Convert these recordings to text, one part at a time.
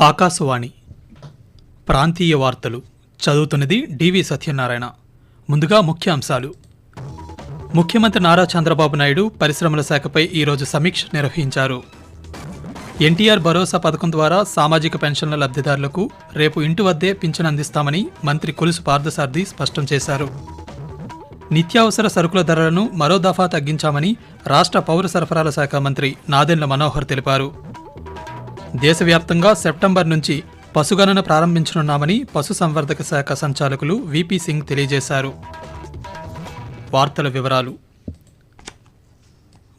ఆకాశవాణి ప్రాంతీయ వార్తలు చదువుతున్నది డివి సత్యనారాయణ. ముందుగా ముఖ్యాంశాలు. ముఖ్యమంత్రి నారా చంద్రబాబు నాయుడు పరిశ్రమల శాఖపై ఈరోజు సమీక్ష నిర్వహించారు. ఎన్టీఆర్ భరోసా పథకం ద్వారా సామాజిక పెన్షన్ల లబ్ధిదారులకు రేపు ఇంటి వద్దే పింఛను అందిస్తామని మంత్రి కొలుసు పార్థసారథి స్పష్టం చేశారు. నిత్యావసర సరుకుల ధరలను మరో దఫా తగ్గించామని రాష్ట్ర పౌర సరఫరాల శాఖ మంత్రి నాదెండ్ల మనోహర్ తెలిపారు. దేశవ్యాప్తంగా సెప్టెంబర్ నుంచి పశుగణన ప్రారంభించనున్నామని పశుసంవర్ధక శాఖ సంచాలకులు విపి సింగ్ తెలియజేశారు. వార్తల వివరాలు.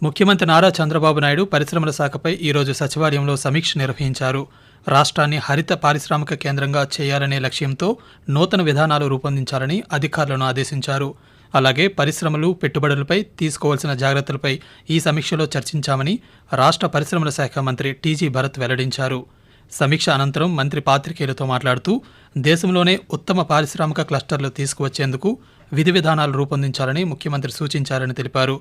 ముఖ్యమంత్రి నారా చంద్రబాబు నాయుడు పరిశ్రమల శాఖపై ఈరోజు సచివాలయంలో సమీక్ష నిర్వహించారు. రాష్ట్రాన్ని హరిత పారిశ్రామిక కేంద్రంగా చేయాలనే లక్ష్యంతో నూతన విధానాలు రూపొందించాలని అధికారులను ఆదేశించారు. అలాగే పరిశ్రమలు, పెట్టుబడులపై తీసుకోవాల్సిన జాగ్రత్తలపై ఈ సమీక్షలో చర్చించామని రాష్ట్ర పరిశ్రమల శాఖ మంత్రి టీజీ భరత్ వెల్లడించారు. సమీక్ష అనంతరం మంత్రి పాత్రికేయులతో మాట్లాడుతూ దేశంలోనే ఉత్తమ పారిశ్రామిక క్లస్టర్లు తీసుకువచ్చేందుకు విధి విధానాలు రూపొందించాలని ముఖ్యమంత్రి సూచించారని తెలిపారు.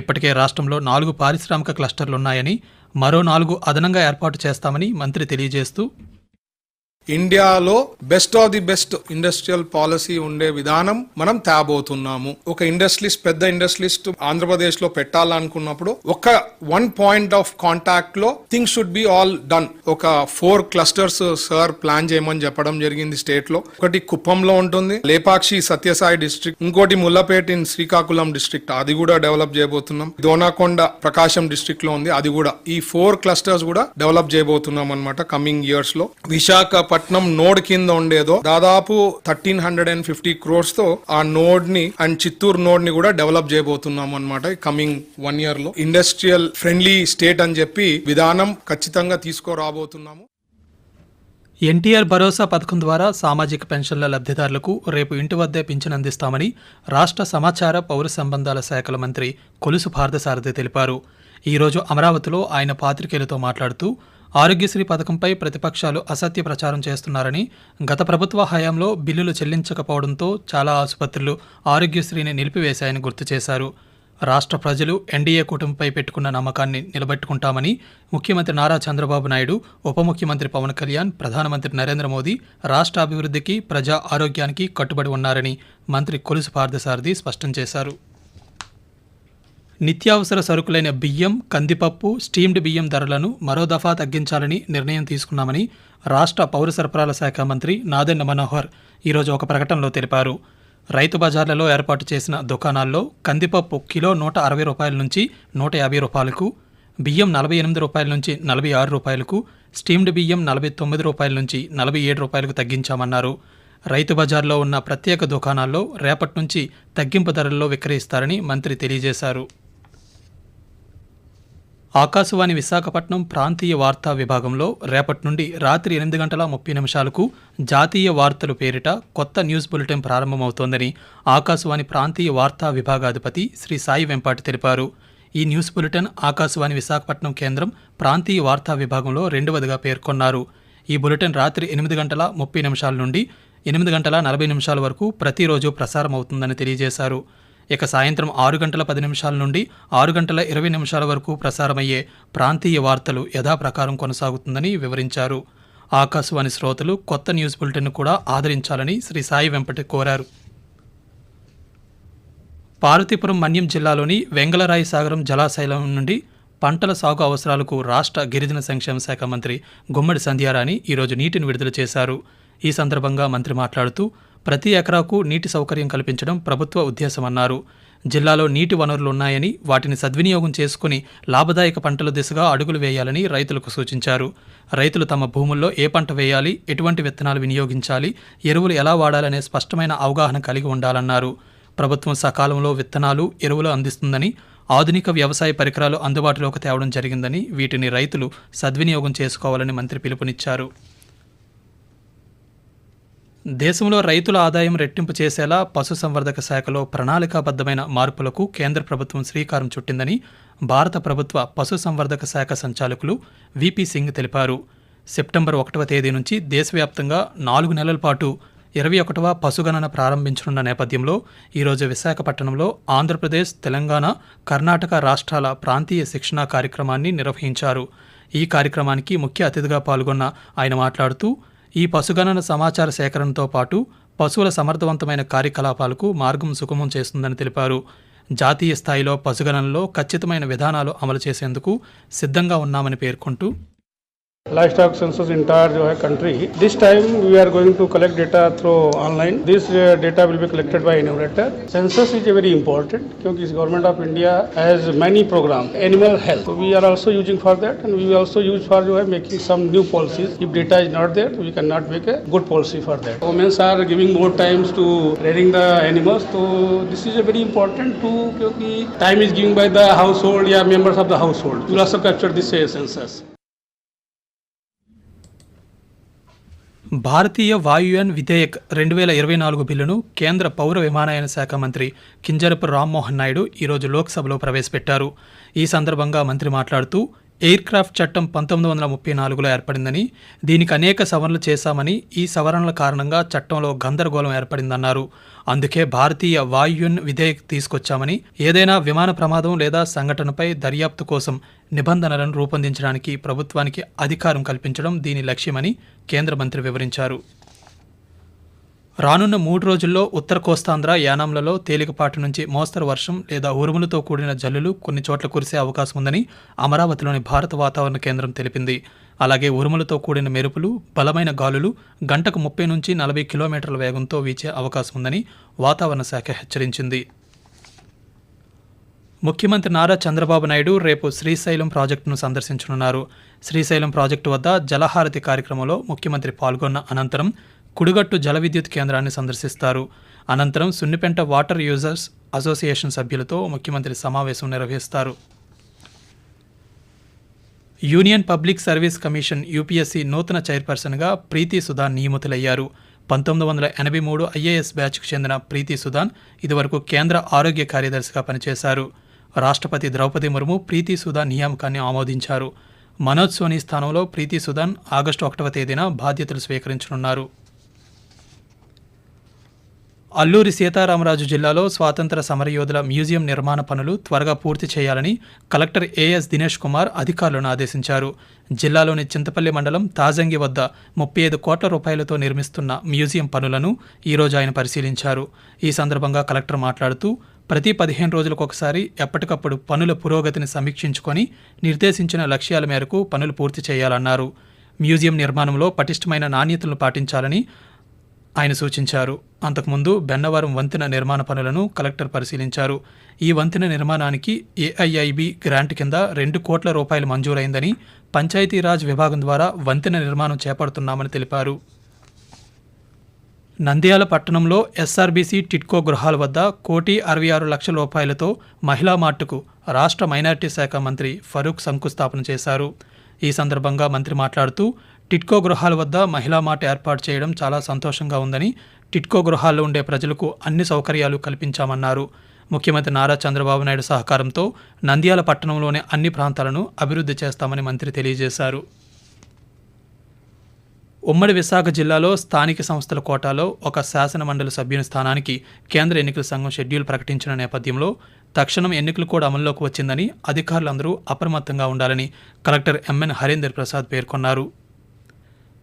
ఇప్పటికే రాష్ట్రంలో 4 పారిశ్రామిక క్లస్టర్లున్నాయని మరో 4 అదనంగా ఏర్పాటు చేస్తామని మంత్రి తెలియజేస్తూ ఇండియాలో best of the best industrial policy ఉండే విధానం మనం తేబోతున్నాము. ఒక ఇండస్ట్రీస్ పెద్ద ఇండస్ట్రీస్ ఆంధ్రప్రదేశ్ లో పెట్టాలనుకున్నప్పుడు ఒక 1 పాయింట్ ఆఫ్ కాంటాక్ట్ లో things should be all done. ఒక 4 క్లస్టర్స్ సార్ ప్లాన్ చేయమని చెప్పడం జరిగింది స్టేట్ లో. ఒకటి కుప్పంలో ఉంటుంది, లేపాక్షి సత్యసాయి డిస్ట్రిక్ట్, ఇంకోటి ముల్లపేట ఇన్ శ్రీకాకుళం డిస్ట్రిక్ట్, అది కూడా డెవలప్ చేయబోతున్నాం. దోనాకొండ ప్రకాశం డిస్ట్రిక్ట్ లో ఉంది, అది కూడా. ఈ 4 క్లస్టర్స్ కూడా డెవలప్ చేయబోతున్నాం అన్నమాట కమింగ్ ఇయర్స్ లో. విశాఖపట్నం నోడ్ కింద ఉండేదో దాదాపు 1350 crores తో ఆ నోడ్ ని అండ్ చిత్తూరు నోడ్ ని కూడా డెవలప్ చేయబోతున్నాం అన్నమాట కమింగ్ 1 year లో. ఇండస్ట్రియల్ ఫ్రెండ్లీ స్టేట్ అని చెప్పి విధానం ఖచ్చితంగా తీసుకురాబోతున్నాము. ఎన్టీఆర్ భరోసా పథకం ద్వారా సామాజిక పెన్షన్ల లబ్ధిదారులకు రేపు ఇంటి వద్దే పింఛను అందిస్తామని రాష్ట్ర సమాచార పౌర సంబంధాల శాఖల మంత్రి కొలుసు పార్థసారథి తెలిపారు. ఈరోజు అమరావతిలో ఆయన పాత్రికేయులతో మాట్లాడుతూ ఆరోగ్యశ్రీ పథకంపై ప్రతిపక్షాలు అసత్య ప్రచారం చేస్తున్నారని, గత ప్రభుత్వ హయాంలో బిల్లులు చెల్లించకపోవడంతో చాలా ఆసుపత్రులు ఆరోగ్యశ్రీని నిలిపివేశాయని గుర్తు చేశారు. రాష్ట్ర ప్రజలు ఎన్డీఏ కూటమిపై పెట్టుకున్న నమ్మకాన్ని నిలబెట్టుకుంటామని ముఖ్యమంత్రి నారా చంద్రబాబు నాయుడు, ఉప ముఖ్యమంత్రి పవన్ కళ్యాణ్, ప్రధానమంత్రి నరేంద్ర మోదీ రాష్ట్ర అభివృద్ధికి, ప్రజా ఆరోగ్యానికి కట్టుబడి ఉన్నారని మంత్రి కొలుసు పార్థసారథి స్పష్టం చేశారు. నిత్యావసర సరుకులైన బియ్యం, కందిపప్పు, స్టీమ్డ్ బియ్యం ధరలను మరో దఫా తగ్గించాలని నిర్ణయం తీసుకున్నామని రాష్ట్ర పౌర సరఫరాల శాఖ మంత్రి నాదెండ్ల మనోహర్ ఈరోజు ఒక ప్రకటనలో తెలిపారు. రైతు బజార్లలో ఏర్పాటు చేసిన దుకాణాల్లో కందిపప్పు కిలో 160 రూపాయల నుంచి 150 రూపాయలకు, బియ్యం 48 రూపాయల నుంచి 46 రూపాయలకు, స్టీమ్డ్ బియ్యం 49 రూపాయల నుంచి 47 రూపాయలకు తగ్గించామన్నారు. రైతు బజార్లో ఉన్న ప్రత్యేక దుకాణాల్లో రేపటి నుంచి తగ్గింపు ధరల్లో విక్రయిస్తారని మంత్రి తెలియజేశారు. ఆకాశవాణి విశాఖపట్నం ప్రాంతీయ వార్తా విభాగంలో రేపటి నుండి రాత్రి 8:30 జాతీయ వార్తలు పేరిట కొత్త న్యూస్ బులెటిన్ ప్రారంభమవుతోందని ఆకాశవాణి ప్రాంతీయ వార్తా విభాగాధిపతి శ్రీ సాయి వెంపాటి తెలిపారు. ఈ న్యూస్ బులెటిన్ ఆకాశవాణి విశాఖపట్నం కేంద్రం ప్రాంతీయ వార్తా విభాగంలో 2వదిగా పేర్కొన్నారు. ఈ బులెటిన్ రాత్రి 8:30 నుండి 8:40 వరకు ప్రతిరోజు ప్రసారమవుతుందని తెలియజేశారు. ఇక సాయంత్రం 6:10 నుండి 6:20 వరకు ప్రసారమయ్యే ప్రాంతీయ వార్తలు యథాప్రకారం కొనసాగుతుందని వివరించారు. ఆకాశవాణి శ్రోతలు కొత్త న్యూస్ బులెటిన్ను కూడా ఆదరించాలని శ్రీ సాయి వెంపటి కోరారు. పార్వతీపురం మన్యం జిల్లాలోని వెంగళరాయి సాగరం జలాశయం నుండి పంటల సాగు అవసరాలకు రాష్ట్ర గిరిజన సంక్షేమ శాఖ మంత్రి గుమ్మడి సంధ్యారాణి ఈరోజు నీటిని విడుదల చేశారు. ఈ సందర్భంగా మంత్రి మాట్లాడుతూ ప్రతి ఎకరాకు నీటి సౌకర్యం కల్పించడం ప్రభుత్వ ఉద్దేశమన్నారు. జిల్లాలో నీటి వనరులున్నాయని వాటిని సద్వినియోగం చేసుకుని లాభదాయక పంటల దిశగా అడుగులు వేయాలని రైతులకు సూచించారు. రైతులు తమ భూముల్లో ఏ పంట వేయాలి, ఎటువంటి విత్తనాలు వినియోగించాలి, ఎరువులు ఎలా వాడాలనే స్పష్టమైన అవగాహన కలిగి ఉండాలన్నారు. ప్రభుత్వం సకాలంలో విత్తనాలు, ఎరువులు అందిస్తుందని, ఆధునిక వ్యవసాయ పరికరాలు అందుబాటులోకి తేవడం జరిగిందని, వీటిని రైతులు సద్వినియోగం చేసుకోవాలని మంత్రి పిలుపునిచ్చారు. దేశంలో రైతుల ఆదాయం రెట్టింపు చేసేలా పశుసంవర్ధక శాఖలో ప్రణాళికాబద్ధమైన మార్పులకు కేంద్ర ప్రభుత్వం శ్రీకారం చుట్టిందని భారత ప్రభుత్వ పశుసంవర్ధక శాఖ సంచాలకులు విపి సింగ్ తెలిపారు. సెప్టెంబర్ 1వ తేదీ నుంచి దేశవ్యాప్తంగా 4 నెలల పాటు 21వ పశుగణన ప్రారంభించనున్న నేపథ్యంలో ఈరోజు విశాఖపట్నంలో ఆంధ్రప్రదేశ్, తెలంగాణ, కర్ణాటక రాష్ట్రాల ప్రాంతీయ శిక్షణా కార్యక్రమాన్ని నిర్వహించారు. ఈ కార్యక్రమానికి ముఖ్య అతిథిగా పాల్గొన్న ఆయన మాట్లాడుతూ ఈ పశుగణన సమాచార సేకరణతో పాటు పశువుల సమర్థవంతమైన కార్యకలాపాలకు మార్గం సుగమం చేస్తుందని తెలిపారు. జాతీయ స్థాయిలో పశుగణనలో ఖచ్చితమైన విధానాలు అమలు చేసేందుకు సిద్ధంగా ఉన్నామని పేర్కొంటూ Livestock census entire जो है country. This time we are going to collect data through online. This data will be collected by enumerator. Census is very important क्योंकि government of India has many programs. Animal health. So we are also using for that, and we will also use for जो है making some new policies. If data is not there, we cannot make a good policy for that. Women are giving more times to rearing the animals. So this is a very important too क्योंकि time is given by the household या members of the household. We will also capture this census. భారతీయ వాయుయాన్ విధేయక్ 2024 బిల్లును కేంద్ర పౌర విమానయాన శాఖ మంత్రి కింజరపు రామ్మోహన్ నాయుడు ఈరోజు లోక్సభలో ప్రవేశపెట్టారు. ఈ సందర్భంగా మంత్రి మాట్లాడుతూ ఎయిర్ క్రాఫ్ట్ చట్టం 1934లో ఏర్పడిందని, దీనికి అనేక సవరణలు చేశామని, ఈ సవరణల కారణంగా చట్టంలో గందరగోళం ఏర్పడిందన్నారు. అందుకే భారతీయ వాయుయాన్ విధేయక్ తీసుకొచ్చామని, ఏదైనా విమాన ప్రమాదం లేదా సంఘటనపై దర్యాప్తు కోసం నిబంధనలను రూపొందించడానికి ప్రభుత్వానికి అధికారం కల్పించడం దీని లక్ష్యమని కేంద్ర మంత్రి వివరించారు. రానున్న 3 రోజుల్లో ఉత్తర కోస్తాంధ్ర, యానాంలలో తేలికపాటి నుంచి మోస్తరు వర్షం లేదా ఉరుములతో కూడిన జల్లులు కొన్ని చోట్ల కురిసే అవకాశం ఉందని అమరావతిలోని భారత వాతావరణ కేంద్రం తెలిపింది. అలాగే ఉరుములతో కూడిన మెరుపులు, బలమైన గాలులు గంటకు 30 నుంచి 40 కిలోమీటర్ల వేగంతో వీచే అవకాశం ఉందని వాతావరణ శాఖ హెచ్చరించింది. ముఖ్యమంత్రి నారా చంద్రబాబు నాయుడు రేపు శ్రీశైలం ప్రాజెక్టును సందర్శించనున్నారు. శ్రీశైలం ప్రాజెక్టు వద్ద జలహారతి కార్యక్రమంలో ముఖ్యమంత్రి పాల్గొన్న అనంతరం కుడిగట్టు జల విద్యుత్ కేంద్రాన్ని సందర్శిస్తారు. అనంతరం సున్నిపెంట వాటర్ యూజర్స్ అసోసియేషన్ సభ్యులతో ముఖ్యమంత్రి సమావేశం నిర్వహిస్తారు. Union public service commission UPSC నూతన చైర్పర్సన్గా ప్రీతి సుదాన్ నియమితులయ్యారు. 1983 ఐఏఎస్ బ్యాచ్కు చెందిన ప్రీతి సుదాన్ ఇదివరకు కేంద్ర ఆరోగ్య కార్యదర్శిగా పనిచేశారు. రాష్ట్రపతి ద్రౌపది ముర్ము ప్రీతి సుదాన్ నియామకాన్ని ఆమోదించారు. మనోజ్ సోనీ స్థానంలో ప్రీతి సుదాన్ ఆగస్టు 1వ తేదీన బాధ్యతలు స్వీకరించనున్నారు. అల్లూరి సీతారామరాజు జిల్లాలో స్వాతంత్ర సమరయోధుల మ్యూజియం నిర్మాణ పనులు త్వరగా పూర్తి చేయాలని కలెక్టర్ ఏఎస్ దినేష్ కుమార్ అధికారులను ఆదేశించారు. జిల్లాలోని చింతపల్లి మండలం తాజంగి వద్ద 35 కోట్ల రూపాయలతో నిర్మిస్తున్న మ్యూజియం పనులను ఈరోజు ఆయన పరిశీలించారు. ఈ సందర్భంగా కలెక్టర్ మాట్లాడుతూ ప్రతి 15 రోజులకు ఒకసారి ఎప్పటికప్పుడు పనుల పురోగతిని సమీక్షించుకొని నిర్దేశించిన లక్ష్యాల మేరకు పనులు పూర్తి చేయాలన్నారు. మ్యూజియం నిర్మాణంలో పటిష్టమైన నాణ్యతలను పాటించాలని ఆయన సూచించారు. అంతకుముందు బెన్నవరం వంతెన నిర్మాణ పనులను కలెక్టర్ పరిశీలించారు. ఈ వంతెన నిర్మాణానికి ఏఐఐబి గ్రాంట్ కింద 2 కోట్ల రూపాయలు మంజూరైందని, పంచాయతీరాజ్ విభాగం ద్వారా వంతెన నిర్మాణం చేపడుతున్నామని తెలిపారు. నంద్యాల పట్టణంలో ఎస్ఆర్బీసీ టిట్కో గృహాల వద్ద 1,66,00,000 రూపాయలతో మహిళా మార్టుకు రాష్ట్ర మైనార్టీ శాఖ మంత్రి ఫరూక్ శంకుస్థాపన చేశారు. ఈ సందర్భంగా మంత్రి మాట్లాడుతూ టిట్కో గృహాల వద్ద మహిళా మార్ట్ ఏర్పాటు చేయడం చాలా సంతోషంగా ఉందని, టిట్కో గృహాల్లో ఉండే ప్రజలకు అన్ని సౌకర్యాలు కల్పించామన్నారు. ముఖ్యమంత్రి నారా చంద్రబాబు నాయుడు సహకారంతో నంద్యాల పట్టణంలోని అన్ని ప్రాంతాలను అభివృద్ధి చేస్తామని మంత్రి తెలియజేశారు. ఉమ్మడి విశాఖ జిల్లాలో స్థానిక సంస్థల కోటాలో ఒక శాసనమండలి సభ్యుని స్థానానికి కేంద్ర ఎన్నికల సంఘం షెడ్యూల్ ప్రకటించిన నేపథ్యంలో తక్షణం ఎన్నికలు కూడా అమల్లోకి వచ్చిందని, అధికారులందరూ అప్రమత్తంగా ఉండాలని కలెక్టర్ ఎంఎన్ హరీందర్ ప్రసాద్ పేర్కొన్నారు.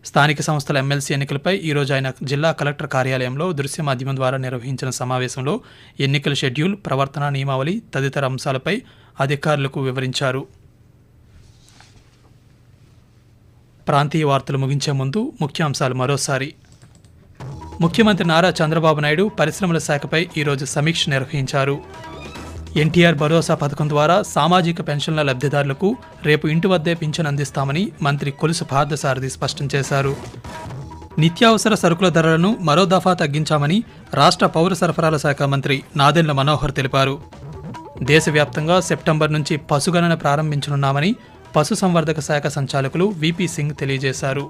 స్థానిక సంస్థల ఎమ్మెల్సీ ఎన్నికలపై ఈరోజు ఆయన జిల్లా కలెక్టర్ కార్యాలయంలో దృశ్య మాధ్యమం ద్వారా నిర్వహించిన సమావేశంలో ఎన్నికల షెడ్యూల్, ప్రవర్తనా నియమావళి తదితర అంశాలపై అధికారులకు వివరించారు. ప్రాంతీయ వార్తలు ముగించే ముందు ముఖ్యాంశాలు మరోసారి. ముఖ్యమంత్రి నారా చంద్రబాబు నాయుడు పరిశ్రమల శాఖపై ఈరోజు సమీక్ష నిర్వహించారు. ఎన్టీఆర్ భరోసా పథకం ద్వారా సామాజిక పెన్షన్ల లబ్ధిదారులకు రేపు ఇంటి వద్దే పింఛన్ అందిస్తామని మంత్రి కొలుసు పార్థసారథి స్పష్టం చేశారు. నిత్యావసర సరుకుల ధరలను మరో దఫా తగ్గించామని రాష్ట్ర పౌర సరఫరాల శాఖ మంత్రి నాదెండ్ల మనోహర్ తెలిపారు. దేశవ్యాప్తంగా సెప్టెంబర్ నుంచి పశుగణన ప్రారంభించనున్నామని పశుసంవర్ధక శాఖ సంచాలకులు విపి సింగ్ తెలియజేశారు.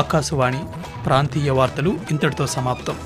ఆకాశవాణి ప్రాంతీయ వార్తలు ఇంతటితో సమాప్తం.